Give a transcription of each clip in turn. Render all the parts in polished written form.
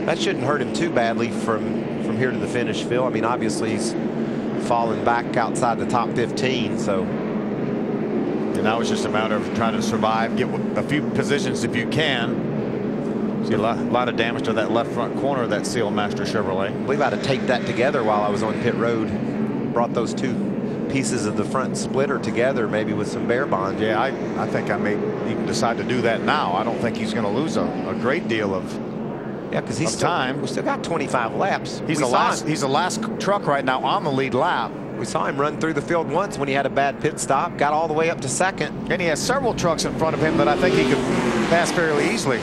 That shouldn't hurt him too badly from here to the finish, Phil. I mean, obviously he's fallen back outside the top 15, so. And now it's just a matter of trying to survive, get a few positions if you can. See a lot of damage to that left front corner of that Sealmaster Chevrolet. I believe I had to tape that together while I was on pit road. Brought those two pieces of the front splitter together, maybe with some Bear Bond. Yeah, I think I may even decide to do that now. I don't think he's going to lose a great deal of because he's time. We still got 25 laps. He's the last truck right now on the lead lap. We saw him run through the field once when he had a bad pit stop, got all the way up to second. And he has several trucks in front of him that I think he could pass fairly easily.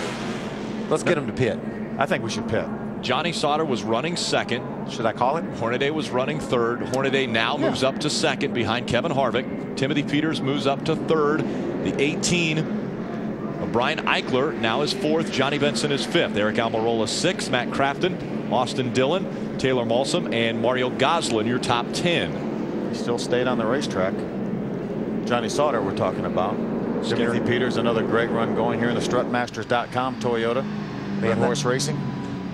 Let's get him to pit. I think we should pit. Johnny Sauter was running second. Should I call him? Hornaday was running third. Hornaday now moves up to second behind Kevin Harvick. Timothy Peters moves up to third. The 18 of Brian Eichler now is fourth. Johnny Benson is fifth. Eric Almirola sixth. Matt Crafton, Austin Dillon, Taylor Malsum, and Mario Goslin, your top 10. He still stayed on the racetrack. Johnny Sauter we're talking about. Timothy Peters, another great run going here in the strutmasters.com Toyota. Man, horse racing.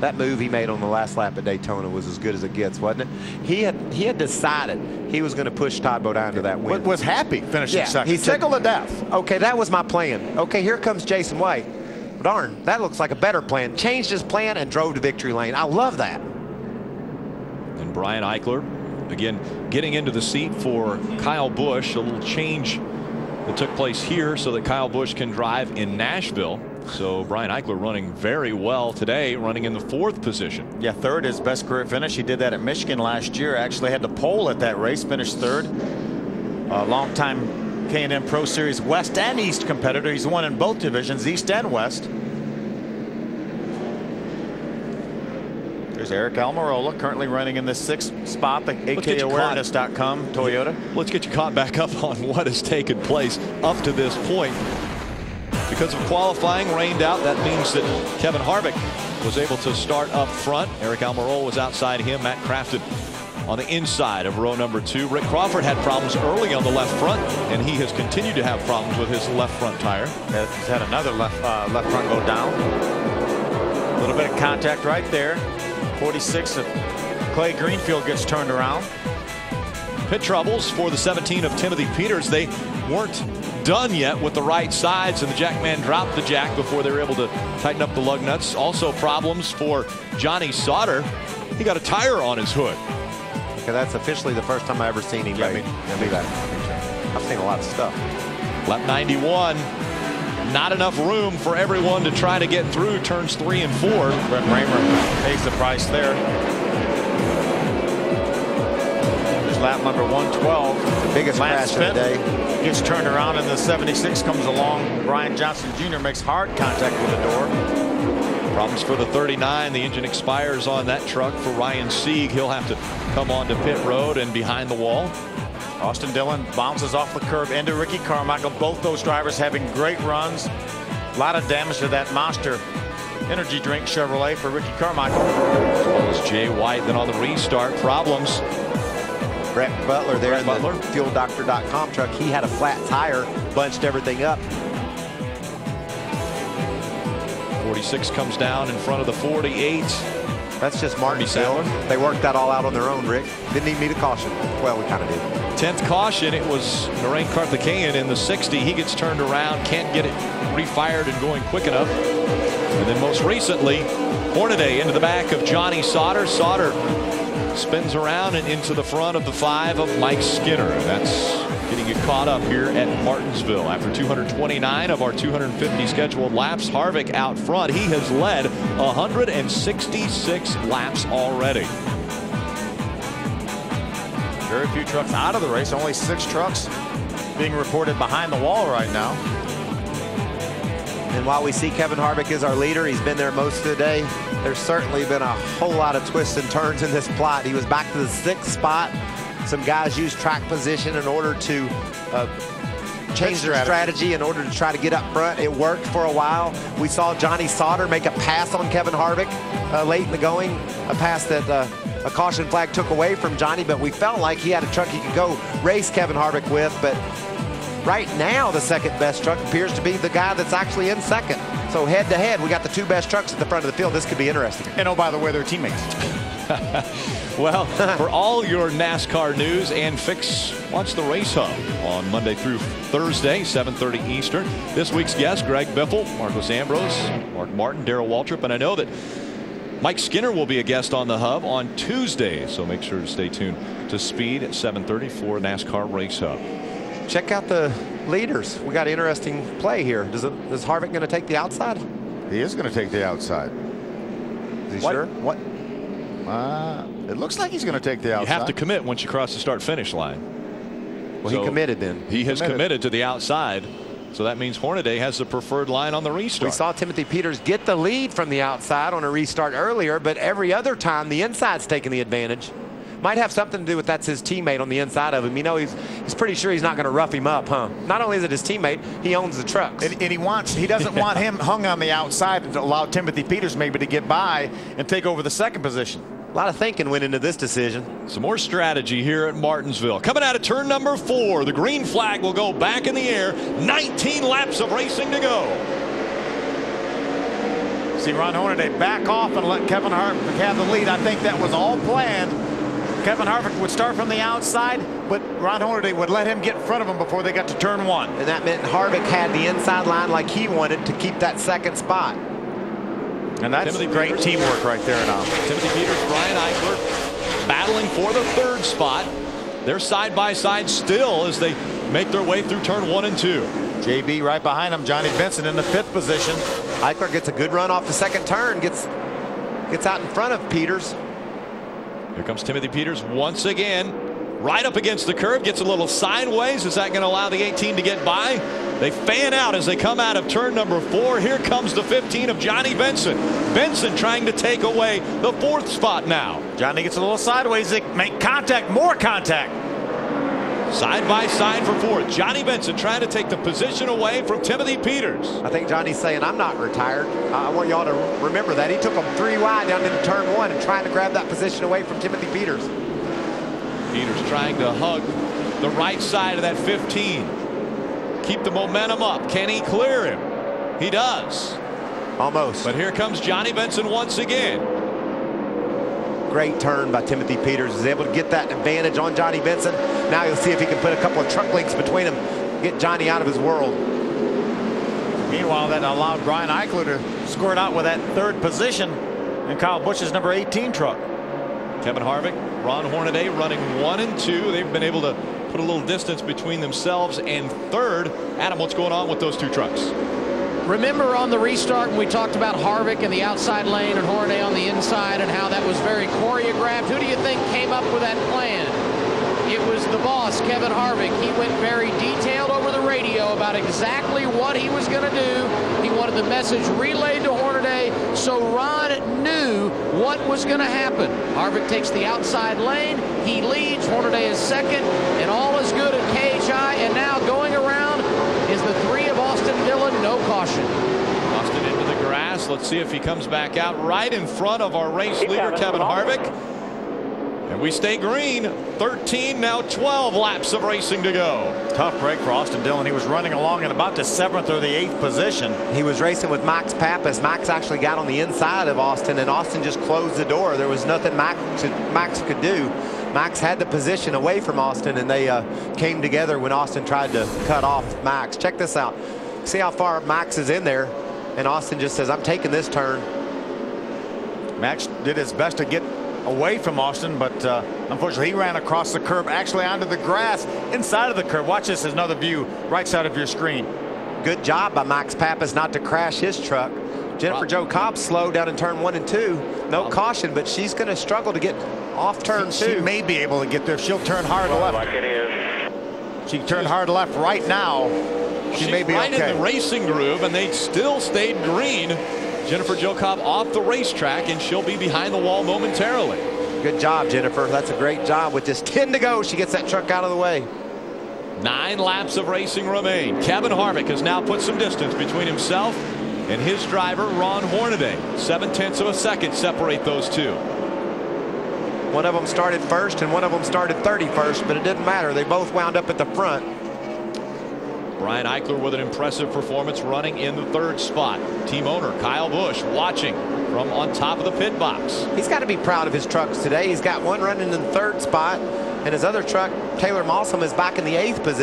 That move he made on the last lap at Daytona was as good as it gets, wasn't it? He had decided he was going to push Todd Bodine to that win. Was happy finishing second. He said, tickle to death. Okay, that was my plan. Okay, here comes Jason White. Darn, that looks like a better plan. Changed his plan and drove to victory lane. I love that. And Brian Eichler, again, getting into the seat for Kyle Busch. A little change that took place here so that Kyle Busch can drive in Nashville. So Brian Eichler running very well today, running in the fourth position. Yeah, third, his best career finish. He did that at Michigan last year. Actually had the pole at that race, finished third. Longtime K&N Pro Series West and East competitor. He's won in both divisions, East and West. There's Eric Almirola, currently running in the sixth spot, the AKAwareness.com Toyota. Let's get you caught back up on what has taken place up to this point. Because of qualifying rained out, that means that Kevin Harvick was able to start up front. Eric Almirola was outside him. Matt Crafton on the inside of row number 2. Rick Crawford had problems early on the left front, and he has continued to have problems with his left front tire. He's had another left front go down. A little bit of contact right there. 46 of Clay Greenfield gets turned around. Pit troubles for the 17 of Timothy Peters. They weren't done yet with the right sides, and the jackman dropped the jack before they were able to tighten up the lug nuts. Also problems for Johnny Sauter. He got a tire on his hood. Okay, that's officially the first time I've ever seen him do that. I've seen a lot of stuff. Lap 91. Not enough room for everyone to try to get through turns 3 and 4. Brett Raymer pays the price there. There's lap number 112. The biggest crash of the day. Gets turned around, and the 76 comes along. Brian Johnson Jr. makes hard contact with the door. Problems for the 39. The engine expires on that truck for Ryan Sieg. He'll have to come on to pit road and behind the wall. Austin Dillon bounces off the curb into Ricky Carmichael. Both those drivers having great runs. A lot of damage to that Monster Energy Drink Chevrolet for Ricky Carmichael. As well as Jay White. Then on the restart, problems. Brett Butler there in the FuelDoctor.com truck. He had a flat tire, bunched everything up. 46 comes down in front of the 48. That's just Martinsville. They worked that all out on their own, Rick. Didn't even need a caution. Well, we kind of did. 10th caution. It was Narain Karthikeyan in the 60. He gets turned around, can't get it refired and going quick enough. And then most recently, Hornaday into the back of Johnny Sauter. Sauter spins around and into the front of the 5 of Mike Skinner. That's getting you caught up here at Martinsville. After 229 of our 250 scheduled laps, Harvick out front. He has led 166 laps already. Very few trucks out of the race. Only 6 trucks being reported behind the wall right now. And while we see Kevin Harvick is our leader, he's been there most of the day. There's certainly been a whole lot of twists and turns in this plot. He was back to the 6th spot. Some guys used track position in order to change their strategy in order to try to get up front. It worked for a while. We saw Johnny Sauter make a pass on Kevin Harvick late in the going, a pass that a caution flag took away from Johnny, but we felt like he had a truck he could go race Kevin Harvick with. But Right now, the second best truck appears to be the guy that's actually in second. So head to head, we got the two best trucks at the front of the field. This could be interesting. And oh, by the way, they're teammates. Well, for all your NASCAR news and fix, watch the Race Hub on Monday through Thursday, 7:30 Eastern. This week's guests, Greg Biffle, Marcos Ambrose, Mark Martin, Darrell Waltrip, and I know that Mike Skinner will be a guest on the Hub on Tuesday, so make sure to stay tuned to Speed at 7:30 for NASCAR Race Hub. Check out the leaders. We got an interesting play here. Is Harvick going to take the outside? He is going to take the outside. Is he sure? What? It looks like he's going to take the outside. You have to commit once you cross the start-finish line. Well, he committed then. He has committed to the outside. So that means Hornaday has the preferred line on the restart. We saw Timothy Peters get the lead from the outside on a restart earlier, but every other time the inside's taking the advantage. Might have something to do with that's his teammate on the inside of him. You know, he's pretty sure he's not going to rough him up, huh? Not only is it his teammate, he owns the trucks. And he doesn't want him hung on the outside to allow Timothy Peters maybe to get by and take over the second position. A lot of thinking went into this decision. Some more strategy here at Martinsville. Coming out of turn number 4, the green flag will go back in the air. 19 laps of racing to go. See Ron Hornaday back off and let Kevin Harvick have the lead. I think that was all planned. Kevin Harvick would start from the outside, but Ron Hornaday would let him get in front of him before they got to turn 1. And that meant Harvick had the inside line like he wanted to keep that second spot. And that's great teamwork right there now. Timothy Peters, Brian Eichler battling for the third spot. They're side by side still as they make their way through turn 1 and 2. JB right behind him. Johnny Benson in the 5th position. Eichler gets a good run off the second turn, gets out in front of Peters. Here comes Timothy Peters once again. Right up against the curve, gets a little sideways. Is that going to allow the 18 to get by? They fan out as they come out of turn number 4. Here comes the 15 of Johnny Benson. Benson trying to take away the 4th spot now. Johnny gets a little sideways. They make contact, more contact. Side by side for 4th. Johnny Benson trying to take the position away from Timothy Peters. I think Johnny's saying, I'm not retired. I want y'all to remember that. He took them 3 wide down into turn 1 and trying to grab that position away from Timothy Peters. Peters trying to hug the right side of that 15. Keep the momentum up. Can he clear him? He does. Almost. But here comes Johnny Benson once again. Great turn by Timothy Peters. Is able to get that advantage on Johnny Benson. Now you'll see if he can put a couple of truck links between them. Get Johnny out of his world. Meanwhile, that allowed Brian Eichler to score it out with that 3rd position in Kyle Busch's number 18 truck. Kevin Harvick, Ron Hornaday running 1 and 2. They've been able to put a little distance between themselves and 3rd. Adam, what's going on with those 2 trucks? Remember on the restart when we talked about Harvick in the outside lane and Hornaday on the inside and how that was very choreographed? Who do you think came up with that plan? It was the boss, Kevin Harvick. He went very detailed over the radio about exactly what he was going to do. He wanted the message relayed to Hornaday, so Ron knew what was going to happen. Harvick takes the outside lane. He leads. Hornaday is second, and all is good at KHI. And now going around is the 3 of Austin Dillon. No caution. Austin into the grass. Let's see if he comes back out right in front of our race leader, Kevin Harvick. And we stay green. 13, now 12 laps of racing to go. Tough break for Austin Dillon. He was running along in about the 7th or the 8th position. He was racing with Max Pappas. Max actually got on the inside of Austin, and Austin just closed the door. There was nothing Max could do. Max had the position away from Austin, and they came together when Austin tried to cut off Max. Check this out. See how far Max is in there, and Austin just says, I'm taking this turn. Max did his best to get away from Austin, but unfortunately he ran across the curb, actually onto the grass inside of the curb. Watch this as another view right side of your screen. Good job by Max Pappas not to crash his truck. Jennifer Jo Cobb slowed down in turn 1 and 2. No caution, but she's going to struggle to get off turn 2. She may be able to get there. She'll turn hard left. Like it is. She turned hard left right now. She may be right okay. in the racing groove, and they still stayed green. Jennifer Jo Cobb off the racetrack, and she'll be behind the wall momentarily. Good job, Jennifer. That's a great job. With just 10 to go, she gets that truck out of the way. 9 laps of racing remain. Kevin Harvick has now put some distance between himself and his driver, Ron Hornaday. 0.7 of a second separate those 2. One of them started first and one of them started 31st, but it didn't matter. They both wound up at the front. Brian Eichler with an impressive performance running in the 3rd spot. Team owner Kyle Busch watching from on top of the pit box. He's got to be proud of his trucks today. He's got one running in the 3rd spot, and his other truck, Taylor Mossam, is back in the 8th position.